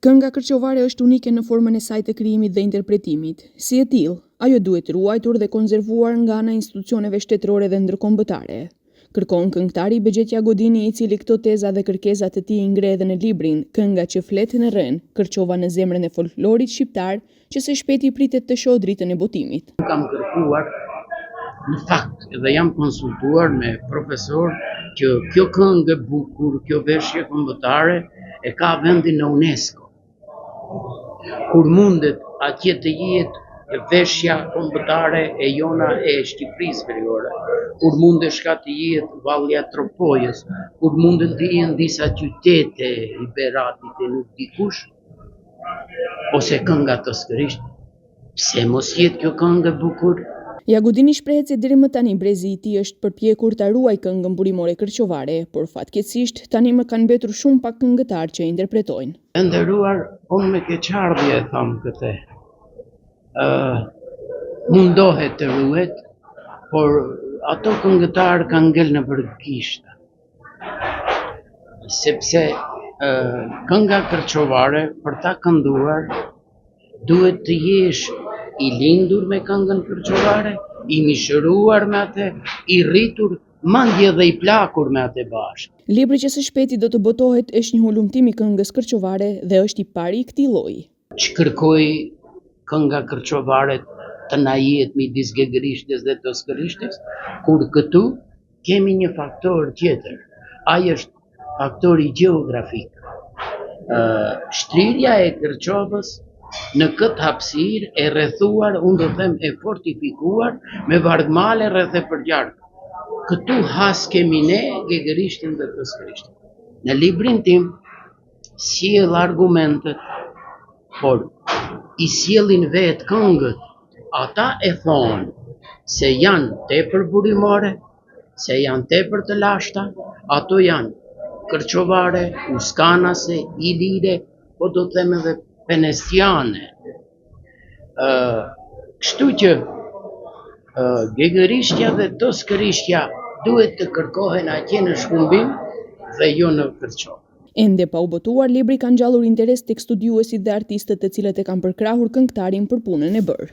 Kënga kërçovare është unike në formën e saj të krijimit dhe interpretimit. Si e tillë, ajo duhet ruajtur dhe konservuar nga ana e institucioneve shtetërore dhe ndërkombëtare. Kërkon këngëtari Begjetja Godini, i cili këto teza dhe kërkesat e tij i ngre edhe në librin Kënga që flet në rën, kërçova në zemrën e folklorit shqiptar, që së shpejti pritet të shohë dritën e botimit. Kam kërkuar, në fakt, dhe jam konsultuar me profesor që kjo këngë e bukur, kjo veshje kombëtare e ka vendin në UNESCO. Kur mundet atje të jetë veshja kombëtare e jona e Shqipërisë Veriore, kur mundet shka të jetë Valli i Tropojës, kur mundet të jenë disa qytete i Beratit e nuk dikush, ose kënga toskërisht, pse mos jetë kjo këngë e bukur? Ja Godini shprehet se deri më tani brezi i tij është përpjekur ta ruaj këngën burimore kërçovare, por fatkeqësisht tani më kanë mbetur shumë pak këngëtarë që interpretojnë. E nderuar, unë me keqardhje e tham këtë. Mundohet të ruhet, por ato këngëtarë kanë ngel në vërgishta. Sepse kënga kërçovare për ta kënduar duhet të jesh i lindur me këngën kërçovare, i mishëruar me atë, i rritur, mandje dhe i plakur me atë bashkë. Libri që së shpejti do të botohet është një hulumtim i këngës kërçovare dhe është i pari i këtij lloji. Shkërkoi kënga kërçovare të na jetë midis gegërishtes dhe toskërishtes, kur këtu kemi një faktor tjetër. Ai është faktori gjeografik. Shtrirja e Kërçovës në këtë hapësirë e rrethuar, unë do them e fortifikuar me vargmale rreth e përgjark. Këtu has kemi ne gegërishtin dhe toskërishtin. Në librin tim sjell argumentet, por i sjellin vetë këngët. Ata e thonë se janë tepër burimore, se janë tepër të lashta, ato janë kërçovare, uskanase, ilire, po do të them edhe penestiane. Kështu që gegërishtja dhe toskërishtja duhet të kërkohen atje në shkumbim dhe jo në Kërçovë. Ende pa u botuar, libri ka ngjallur interes tek studiuesit dhe artistët të cilët e kanë përkrahur këngëtarin për punën e bërë.